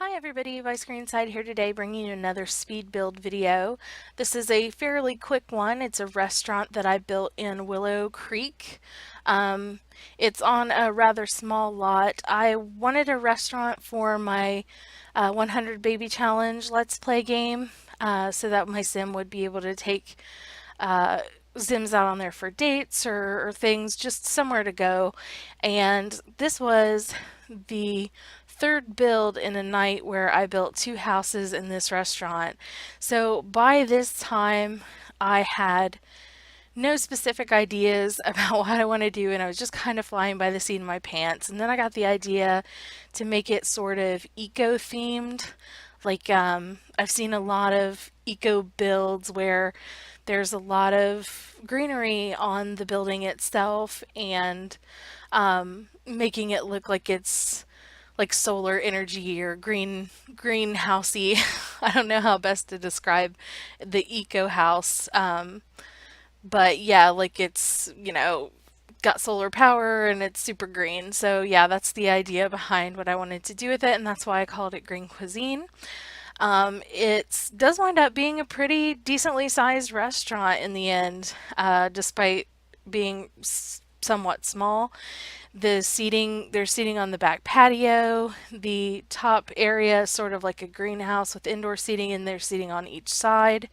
Hi everybody, byscreenside here today bringing you another speed build video. This is a fairly quick one. It's a restaurant that I built in Willow Creek. Um, it's on a rather small lot. I wanted a restaurant for my 100 Baby Challenge Let's Play game so that my sim would be able to take uh, Zims out on there for dates or things, just somewhere to go. And this was the third build in a night where I built two houses in this restaurant. So by this time, I had no specific ideas about what I want to do, and I was just kind of flying by the seat of my pants. And then I got the idea to make it sort of eco themed. I've seen a lot of eco builds where there's a lot of greenery on the building itself and making it look like it's like solar energy or greenhousey. I don't know how best to describe the eco house. But yeah, like it's, got solar power and it's super green. So yeah, that's the idea behind what I wanted to do with it, and that's why I called it Green Cuisine. It does wind up being a pretty decently sized restaurant in the end, despite being somewhat small. There's seating on the back patio. The top area is sort of like a greenhouse with indoor seating, and there's seating on each side.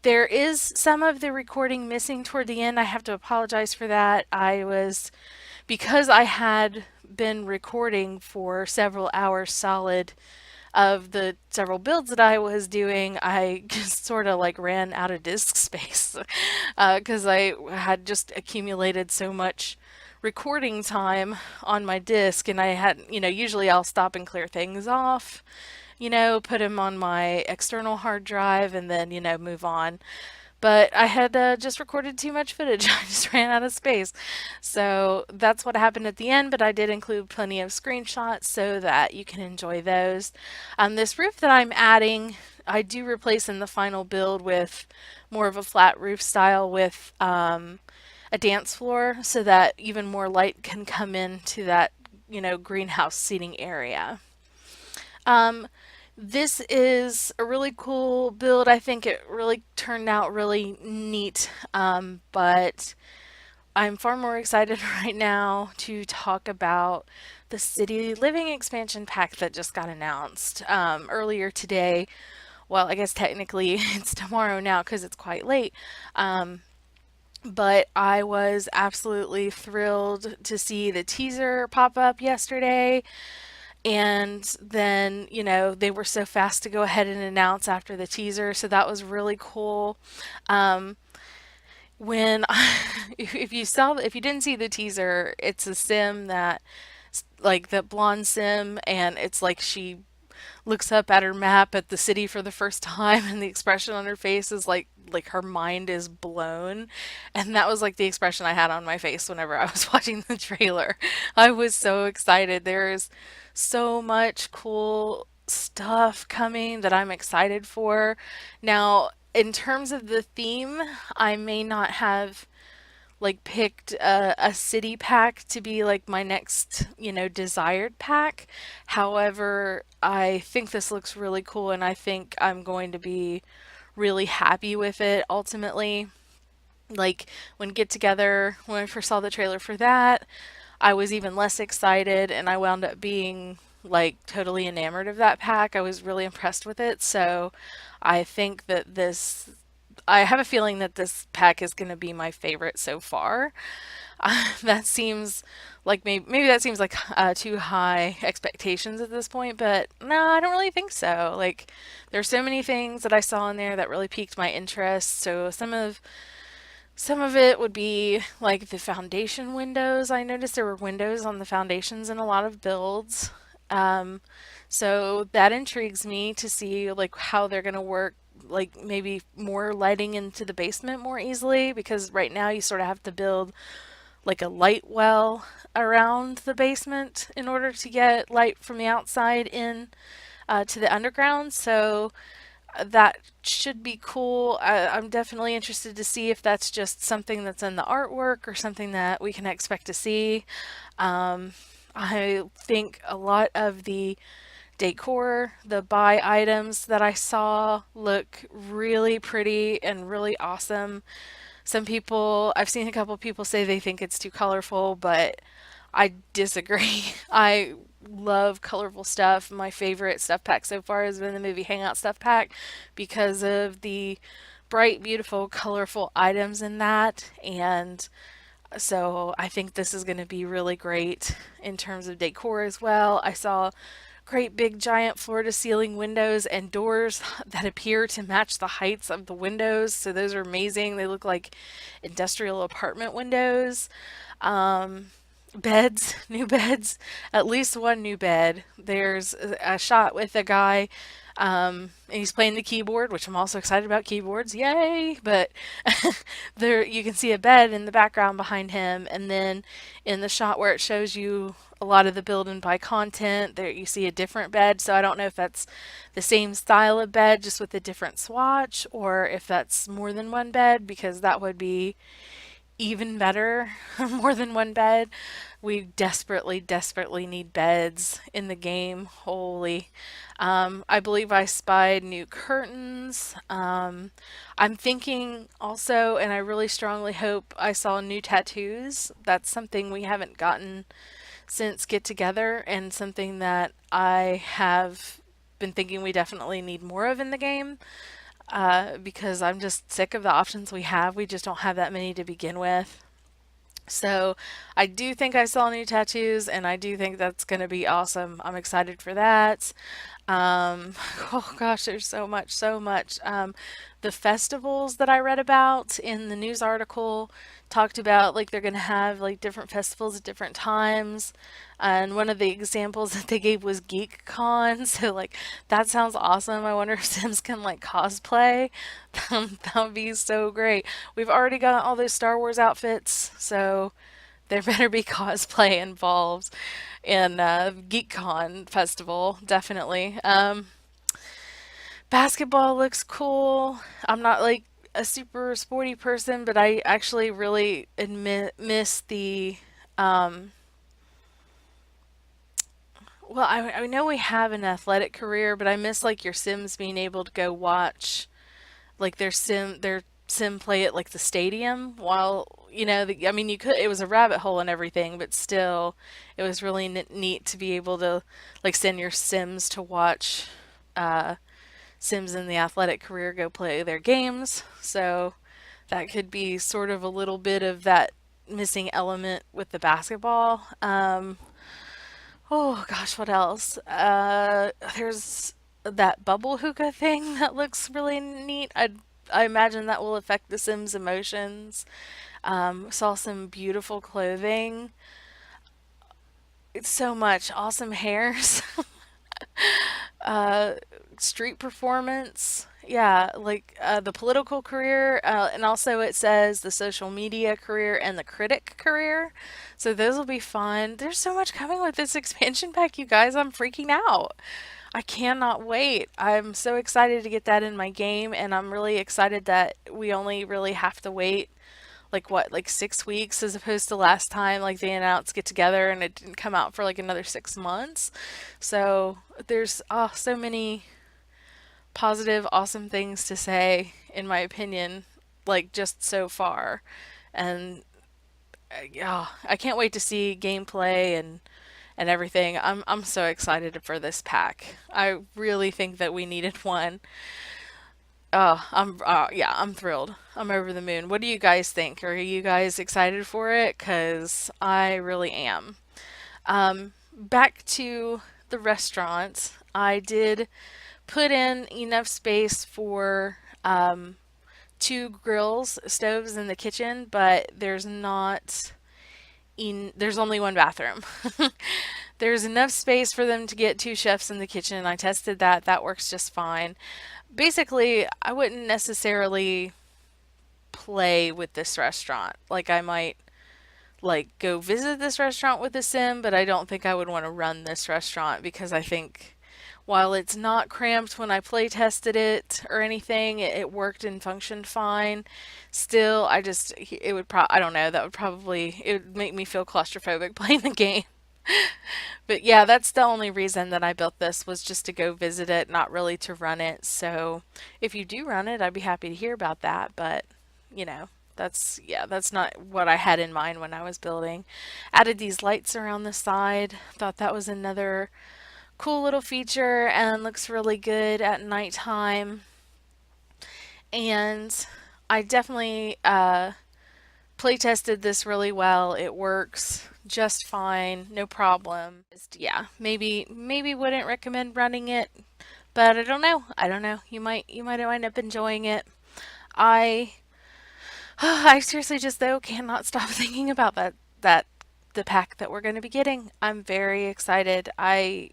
There is some of the recording missing toward the end. I have to apologize for that. Because I had been recording for several hours solid of the several builds that I was doing, I just sort of like ran out of disk space because I had just accumulated so much recording time on my disk, and I had, usually I'll stop and clear things off, put them on my external hard drive and then, move on. But I had just recorded too much footage. I just ran out of space. So that's what happened at the end, but I did include plenty of screenshots so that you can enjoy those. This roof that I'm adding, I do replace in the final build with more of a flat roof style with a dance floor so that even more light can come into that, greenhouse seating area. Um, this is a really cool build. I think it really turned out really neat, but I'm far more excited right now to talk about the City Living expansion pack that just got announced earlier today. Well, I guess technically it's tomorrow now because it's quite late. Um, but I was absolutely thrilled to see the teaser pop up yesterday. And then, they were so fast to go ahead and announce after the teaser, so that was really cool. Um, when if you didn't see the teaser, it's a sim that like the blonde sim, and it's like she looks up at her map at the city for the first time, and the expression on her face is like her mind is blown. And that was like the expression I had on my face whenever I was watching the trailer. I was so excited. There's so much cool stuff coming that I'm excited for. Now, in terms of the theme, I may not have like picked a city pack to be like my next, desired pack. However, I think this looks really cool, and I think I'm going to be really happy with it ultimately. Like when Get Together, when I first saw the trailer for that, I was even less excited, and I wound up being like totally enamored of that pack. I was really impressed with it. So I think that I have a feeling that this pack is going to be my favorite so far. That seems like maybe that seems like too high expectations at this point, but no, I don't really think so. Like there's so many things that I saw in there that really piqued my interest. So some of it would be like the foundation windows. I noticed there were windows on the foundations in a lot of builds. Um, so that intrigues me to see like how they're going to work, like maybe more lighting into the basement more easily, because right now you sort of have to build like a light well around the basement in order to get light from the outside in to the underground. So that should be cool. I'm definitely interested to see if that's just something that's in the artwork or something that we can expect to see. I think a lot of the decor. The buy items that I saw look really pretty and really awesome. I've seen a couple people say they think it's too colorful, but I disagree. I love colorful stuff. My favorite stuff pack so far has been the movie Hangout stuff pack because of the bright, beautiful, colorful items in that. And so I think this is going to be really great in terms of decor as well. I saw great big giant floor to ceiling windows and doors that appear to match the heights of the windows. So those are amazing. They look like industrial apartment windows. Um, Beds, new beds, at least one new bed. There's a shot with a guy, and he's playing the keyboard, which I'm also excited about keyboards, yay! But there you can see a bed in the background behind him, and then in the shot where it shows you a lot of the build and buy content, there you see a different bed. So I don't know if that's the same style of bed, just with a different swatch, or if that's more than one bed, because that would be even better. More than one bed. We desperately, desperately need beds in the game. Holy. I believe I spied new curtains. I'm thinking also, and I really strongly hope I saw new tattoos. That's something we haven't gotten since Get Together, and something that I have been thinking we definitely need more of in the game, because I'm just sick of the options we have. We just don't have that many to begin with. So I do think I saw new tattoos, and I do think that's going to be awesome. I'm excited for that. Oh gosh, there's so much, so much. The festivals that I read about in the news article talked about like they're going to have like different festivals at different times. And one of the examples that they gave was Geek Con. So like that sounds awesome. I wonder if Sims can like cosplay. That would be so great. We've already got all those Star Wars outfits, so there better be cosplay involved in GeekCon festival, definitely. Basketball looks cool. I'm not like a super sporty person, but I actually really miss the. Um, I know we have an athletic career, but I miss like your Sims being able to go watch like their sim play at like the stadium while I mean you could, it was a rabbit hole and everything, but still it was really neat to be able to like send your Sims to watch uh Sims in the athletic career go play their games. So that could be sort of a little bit of that missing element with the basketball. Oh gosh, what else? There's that bubble hookah thing that looks really neat. I imagine that will affect the Sims' emotions. Saw some beautiful clothing. It's so much awesome hairs. uh, Street performance. Yeah, like the political career, and also it says the social media career and the critic career. So those will be fun. There's so much coming with this expansion pack, you guys. I'm freaking out. I cannot wait. I'm so excited to get that in my game, and I'm really excited that we only really have to wait like what, like 6 weeks as opposed to last time, like they announced Get Together and it didn't come out for like another 6 months. So there's so many positive, awesome things to say, in my opinion, like just so far. And yeah, I can't wait to see gameplay and everything. I'm so excited for this pack. I really think that we needed one. Yeah, I'm thrilled. I'm over the moon. What do you guys think? Are you guys excited for it? 'Cause I really am. Back to the restaurant. I did put in enough space for two grills, stoves in the kitchen, but there's only one bathroom. There's enough space for them to get two chefs in the kitchen. I tested that. That works just fine. Basically, I wouldn't necessarily play with this restaurant. Like I might like go visit this restaurant with a sim, but I don't think I would want to run this restaurant because I think while it's not cramped when I play tested it or anything, it worked and functioned fine. Still, I just it would I don't know, that would probably it would make me feel claustrophobic playing the game. But yeah, that's the only reason that I built this was just to go visit it, not really to run it. So if you do run it, I'd be happy to hear about that. But, you know, yeah, that's not what I had in mind when I was building. Added these lights around the side. Thought that was another cool little feature and looks really good at nighttime. And I definitely play tested this really well. It works just fine, no problem. Yeah, maybe wouldn't recommend running it, but I don't know. I don't know. You might wind up enjoying it. I I seriously just though cannot stop thinking about that the pack that we're going to be getting. I'm very excited. I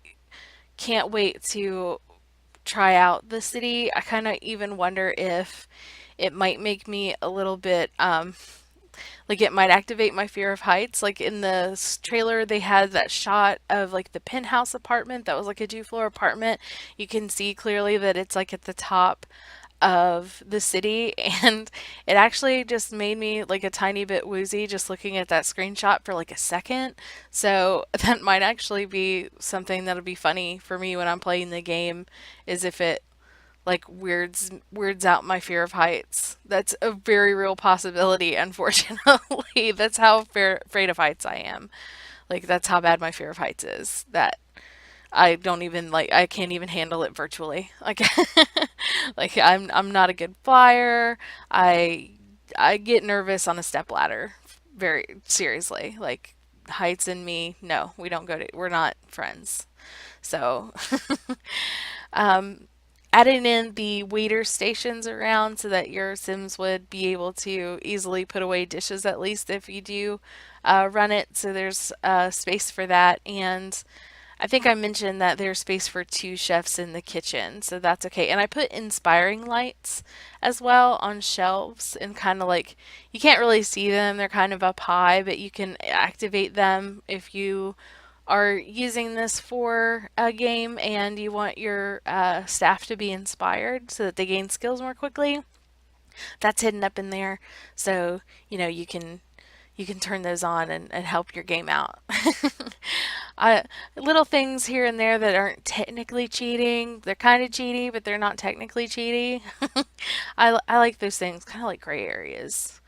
can't wait to try out the city. I kind of even wonder if it might make me a little bit like it might activate my fear of heights. Like in the trailer, they had that shot of like the penthouse apartment that was like a two-floor apartment. You can see clearly that it's like at the top of the city, and it actually just made me like a tiny bit woozy just looking at that screenshot for like a second. So that might actually be something that'll be funny for me when I'm playing the game, is if it like weirds out my fear of heights. That's a very real possibility, unfortunately. That's how afraid of heights I am. Like that's how bad my fear of heights is. That I don't even like I can't even handle it virtually. Like like I'm not a good flyer. I I get nervous on a step ladder. Very seriously. Like heights and me, no, we're not friends. So adding in the waiter stations around so that your Sims would be able to easily put away dishes at least if you do run it. So there's space for that. And I think I mentioned that there's space for two chefs in the kitchen, so that's okay. And I put inspiring lights as well on shelves and kind of like you can't really see them, they're kind of up high, but you can activate them if you are using this for a game and you want your staff to be inspired so that they gain skills more quickly. That's hidden up in there, so you can turn those on and help your game out. I, little things here and there that aren't technically cheating. They're kind of cheaty, but they're not technically cheaty. I like those things, kind of like gray areas,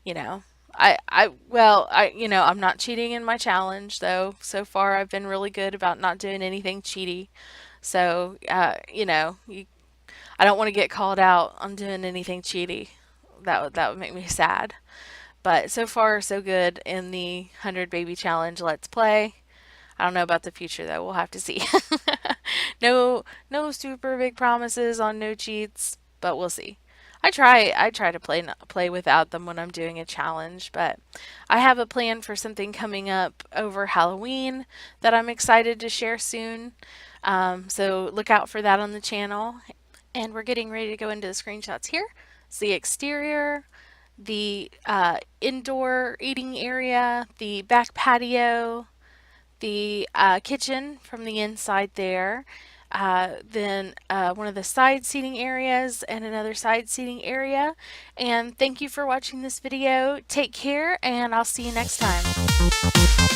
you know. I'm not cheating in my challenge though. So far, I've been really good about not doing anything cheaty. So, I don't want to get called out on doing anything cheaty. That would make me sad. But so far, so good in the 100 Baby Challenge Let's Play. I don't know about the future though. We'll have to see. No super big promises on no cheats, but we'll see. I try to play without them when I'm doing a challenge, but I have a plan for something coming up over Halloween that I'm excited to share soon. So look out for that on the channel. And we're getting ready to go into the screenshots here. It's the exterior, the indoor eating area, the back patio, the kitchen from the inside there, then one of the side seating areas and another side seating area. And thank you for watching this video. Take care, and I'll see you next time.